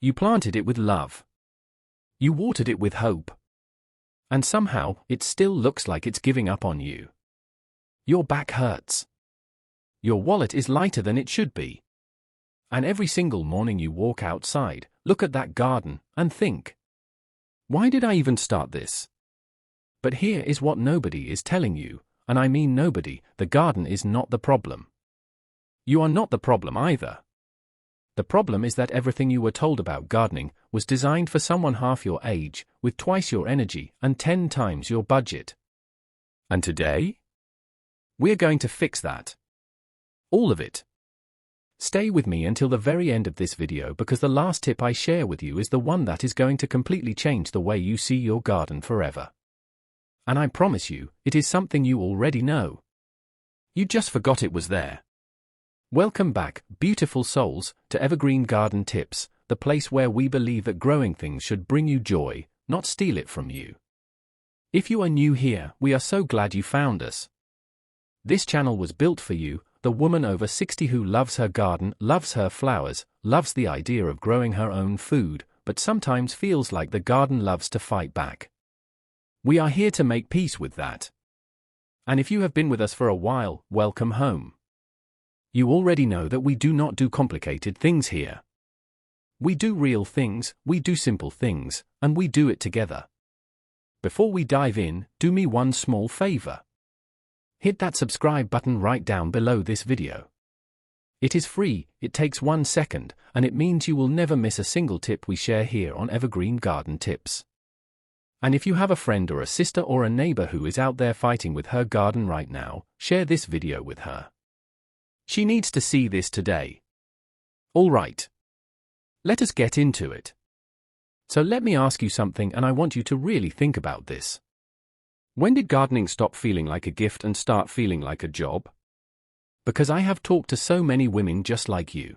You planted it with love. You watered it with hope. And somehow, it still looks like it's giving up on you. Your back hurts. Your wallet is lighter than it should be. And every single morning you walk outside, look at that garden, and think, why did I even start this? But here is what nobody is telling you, and I mean nobody: the garden is not the problem. You are not the problem either. The problem is that everything you were told about gardening was designed for someone half your age, with twice your energy and 10 times your budget. And today? We're going to fix that. All of it. Stay with me until the very end of this video, because the last tip I share with you is the one that is going to completely change the way you see your garden forever. And I promise you, it is something you already know. You just forgot it was there. Welcome back, beautiful souls, to Evergreen Garden Tips, the place where we believe that growing things should bring you joy, not steal it from you. If you are new here, we are so glad you found us. This channel was built for you, the woman over 60 who loves her garden, loves her flowers, loves the idea of growing her own food, but sometimes feels like the garden loves to fight back. We are here to make peace with that. And if you have been with us for a while, welcome home. You already know that we do not do complicated things here. We do real things, we do simple things, and we do it together. Before we dive in, do me one small favor. Hit that subscribe button right down below this video. It is free, it takes 1 second, and it means you will never miss a single tip we share here on Evergreen Garden Tips. And if you have a friend or a sister or a neighbor who is out there fighting with her garden right now, share this video with her. She needs to see this today. All right. Let us get into it. So let me ask you something, and I want you to really think about this. When did gardening stop feeling like a gift and start feeling like a job? Because I have talked to so many women just like you.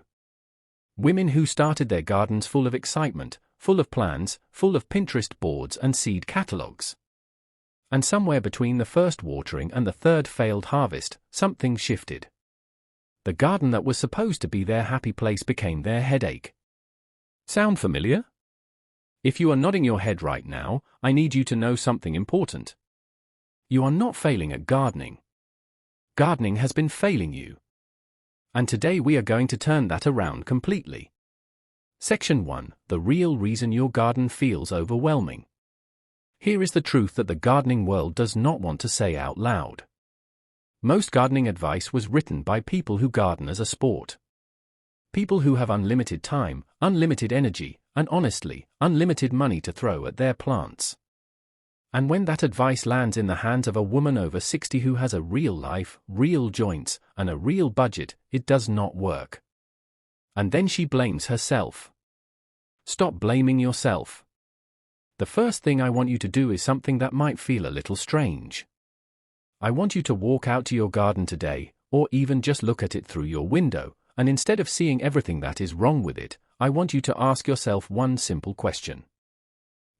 Women who started their gardens full of excitement, full of plans, full of Pinterest boards and seed catalogs. And somewhere between the first watering and the third failed harvest, something shifted. The garden that was supposed to be their happy place became their headache. Sound familiar? If you are nodding your head right now, I need you to know something important. You are not failing at gardening. Gardening has been failing you. And today we are going to turn that around completely. Section 1: The real reason your garden feels overwhelming. Here is the truth that the gardening world does not want to say out loud. Most gardening advice was written by people who garden as a sport. People who have unlimited time, unlimited energy, and honestly, unlimited money to throw at their plants. And when that advice lands in the hands of a woman over 60 who has a real life, real joints, and a real budget, it does not work. And then she blames herself. Stop blaming yourself. The first thing I want you to do is something that might feel a little strange. I want you to walk out to your garden today, or even just look at it through your window, and instead of seeing everything that is wrong with it, I want you to ask yourself one simple question.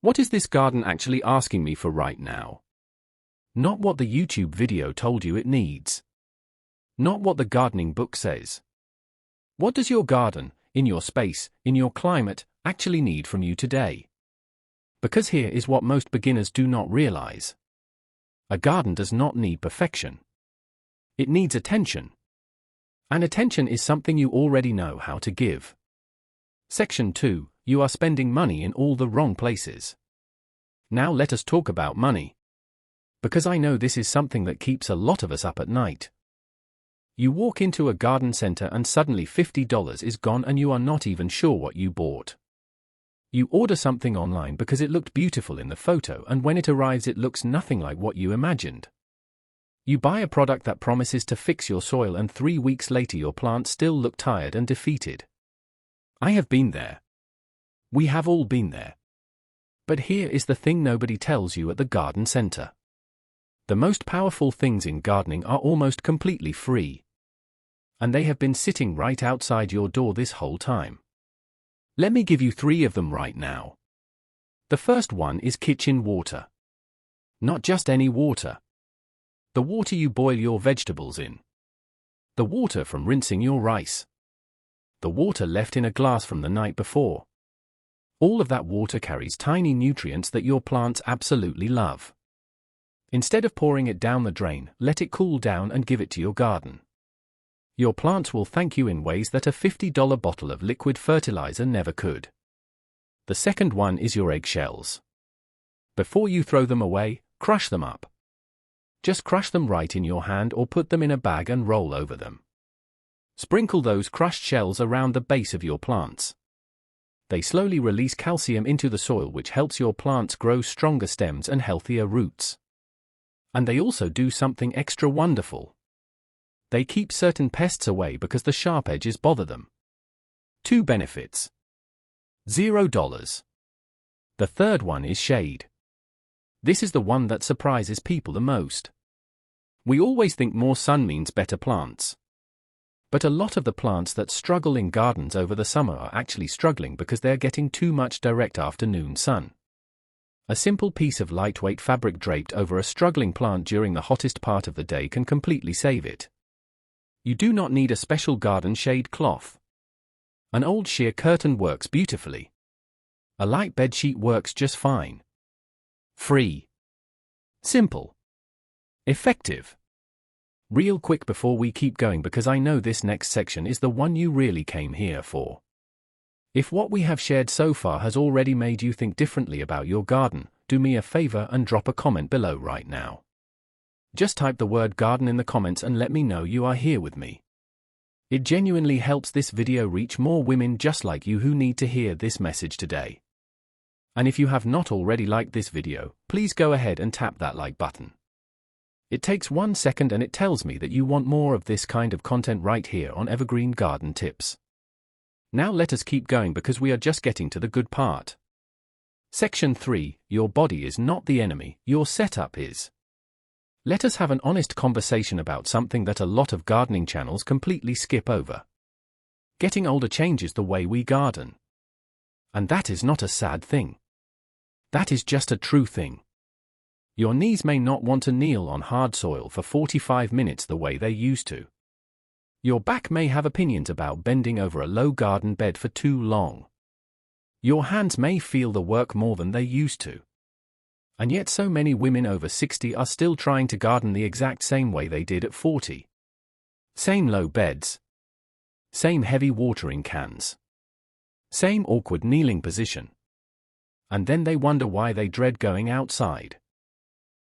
What is this garden actually asking me for right now? Not what the YouTube video told you it needs. Not what the gardening book says. What does your garden, in your space, in your climate, actually need from you today? Because here is what most beginners do not realize. A garden does not need perfection. It needs attention. And attention is something you already know how to give. Section 2: You are spending money in all the wrong places. Now let us talk about money. Because I know this is something that keeps a lot of us up at night. You walk into a garden center and suddenly $50 is gone and you are not even sure what you bought. You order something online because it looked beautiful in the photo, and when it arrives it looks nothing like what you imagined. You buy a product that promises to fix your soil, and 3 weeks later your plants still look tired and defeated. I have been there. We have all been there. But here is the thing nobody tells you at the garden center. The most powerful things in gardening are almost completely free. And they have been sitting right outside your door this whole time. Let me give you 3 of them right now. The first one is kitchen water. Not just any water. The water you boil your vegetables in. The water from rinsing your rice. The water left in a glass from the night before. All of that water carries tiny nutrients that your plants absolutely love. Instead of pouring it down the drain, let it cool down and give it to your garden. Your plants will thank you in ways that a $50 bottle of liquid fertilizer never could. The second one is your eggshells. Before you throw them away, crush them up. Just crush them right in your hand or put them in a bag and roll over them. Sprinkle those crushed shells around the base of your plants. They slowly release calcium into the soil, which helps your plants grow stronger stems and healthier roots. And they also do something extra wonderful. They keep certain pests away because the sharp edges bother them. 2 benefits. $0. The third one is shade. This is the one that surprises people the most. We always think more sun means better plants. But a lot of the plants that struggle in gardens over the summer are actually struggling because they're getting too much direct afternoon sun. A simple piece of lightweight fabric draped over a struggling plant during the hottest part of the day can completely save it. You do not need a special garden shade cloth. An old sheer curtain works beautifully. A light bedsheet works just fine. Free. Simple. Effective. Real quick before we keep going, because I know this next section is the one you really came here for. If what we have shared so far has already made you think differently about your garden, do me a favor and drop a comment below right now. Just type the word garden in the comments and let me know you are here with me. It genuinely helps this video reach more women just like you who need to hear this message today. And if you have not already liked this video, please go ahead and tap that like button. It takes 1 second and it tells me that you want more of this kind of content right here on Evergreen Garden Tips. Now let us keep going because we are just getting to the good part. Section 3, your body is not the enemy, your setup is. Let us have an honest conversation about something that a lot of gardening channels completely skip over. Getting older changes the way we garden. And that is not a sad thing. That is just a true thing. Your knees may not want to kneel on hard soil for 45 minutes the way they used to. Your back may have opinions about bending over a low garden bed for too long. Your hands may feel the work more than they used to. And yet so many women over 60 are still trying to garden the exact same way they did at 40. Same low beds. Same heavy watering cans. Same awkward kneeling position. And then they wonder why they dread going outside.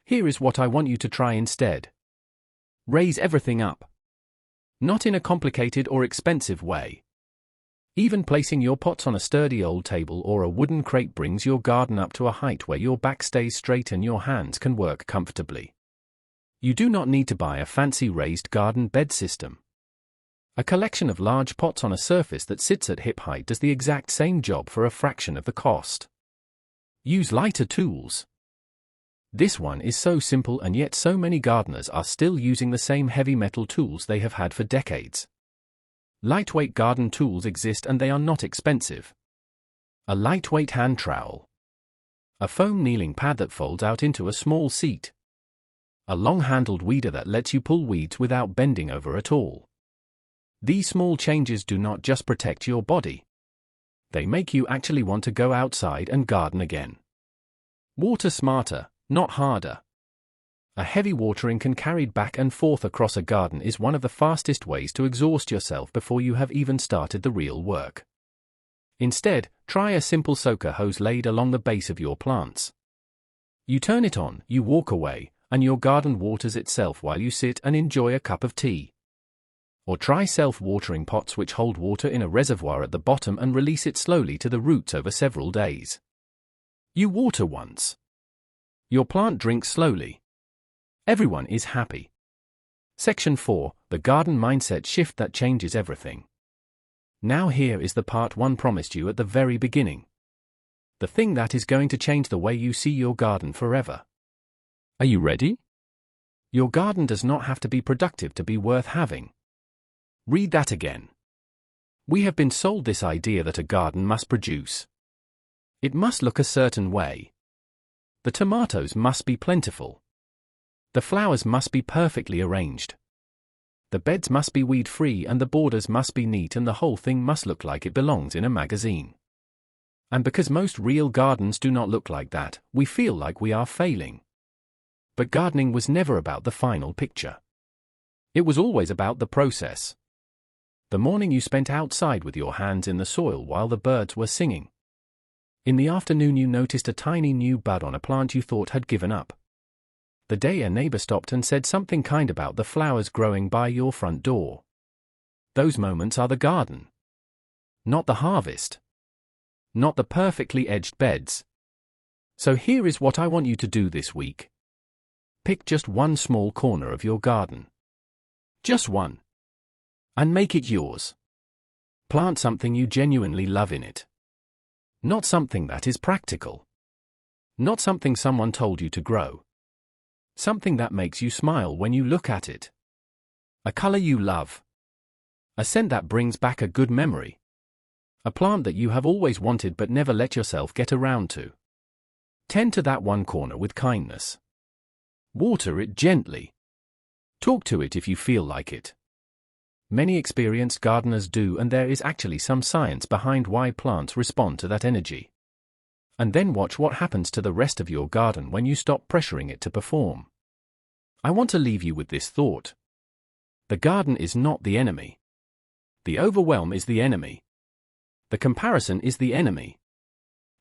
Here is what I want you to try instead. Raise everything up. Not in a complicated or expensive way. Even placing your pots on a sturdy old table or a wooden crate brings your garden up to a height where your back stays straight and your hands can work comfortably. You do not need to buy a fancy raised garden bed system. A collection of large pots on a surface that sits at hip height does the exact same job for a fraction of the cost. Use lighter tools. This one is so simple, and yet so many gardeners are still using the same heavy metal tools they have had for decades. Lightweight garden tools exist and they are not expensive. A lightweight hand trowel. A foam kneeling pad that folds out into a small seat. A long-handled weeder that lets you pull weeds without bending over at all. These small changes do not just protect your body. They make you actually want to go outside and garden again. Water smarter, not harder. A heavy watering can carried back and forth across a garden is one of the fastest ways to exhaust yourself before you have even started the real work. Instead, try a simple soaker hose laid along the base of your plants. You turn it on, you walk away, and your garden waters itself while you sit and enjoy a cup of tea. Or try self-watering pots which hold water in a reservoir at the bottom and release it slowly to the roots over several days. You water once. Your plant drinks slowly. Everyone is happy. Section 4, the garden mindset shift that changes everything. Now here is the part one promised you at the very beginning. The thing that is going to change the way you see your garden forever. Are you ready? Your garden does not have to be productive to be worth having. Read that again. We have been sold this idea that a garden must produce. It must look a certain way. The tomatoes must be plentiful. The flowers must be perfectly arranged. The beds must be weed-free and the borders must be neat and the whole thing must look like it belongs in a magazine. And because most real gardens do not look like that, we feel like we are failing. But gardening was never about the final picture. It was always about the process. The morning you spent outside with your hands in the soil while the birds were singing. In the afternoon you noticed a tiny new bud on a plant you thought had given up. The day a neighbor stopped and said something kind about the flowers growing by your front door. Those moments are the garden. Not the harvest. Not the perfectly edged beds. So here is what I want you to do this week. Pick just one small corner of your garden. Just one. And make it yours. Plant something you genuinely love in it. Not something that is practical. Not something someone told you to grow. Something that makes you smile when you look at it. A color you love. A scent that brings back a good memory. A plant that you have always wanted but never let yourself get around to. Tend to that one corner with kindness. Water it gently. Talk to it if you feel like it. Many experienced gardeners do, and there is actually some science behind why plants respond to that energy. And then watch what happens to the rest of your garden when you stop pressuring it to perform. I want to leave you with this thought. The garden is not the enemy. The overwhelm is the enemy. The comparison is the enemy.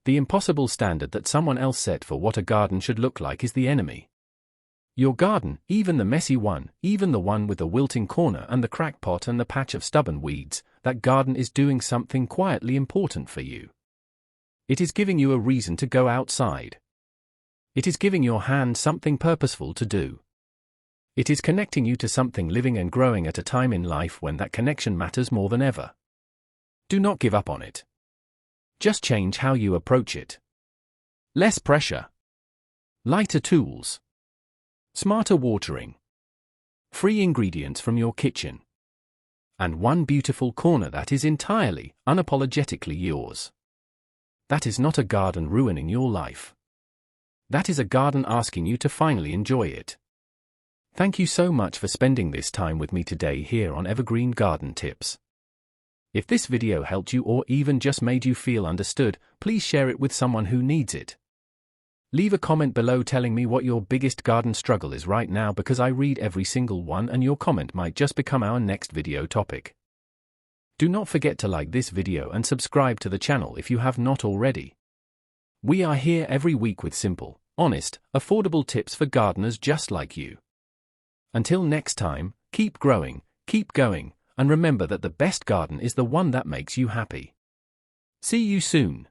The impossible standard that someone else set for what a garden should look like is the enemy. Your garden, even the messy one, even the one with the wilting corner and the cracked pot and the patch of stubborn weeds, that garden is doing something quietly important for you. It is giving you a reason to go outside. It is giving your hand something purposeful to do. It is connecting you to something living and growing at a time in life when that connection matters more than ever. Do not give up on it. Just change how you approach it. Less pressure. Lighter tools. Smarter watering. Free ingredients from your kitchen. And one beautiful corner that is entirely, unapologetically yours. That is not a garden ruining your life. That is a garden asking you to finally enjoy it. Thank you so much for spending this time with me today here on Evergreen Garden Tips. If this video helped you or even just made you feel understood, please share it with someone who needs it. Leave a comment below telling me what your biggest garden struggle is right now, because I read every single one and your comment might just become our next video topic. Do not forget to like this video and subscribe to the channel if you have not already. We are here every week with simple, honest, affordable tips for gardeners just like you. Until next time, keep growing, keep going, and remember that the best garden is the one that makes you happy. See you soon.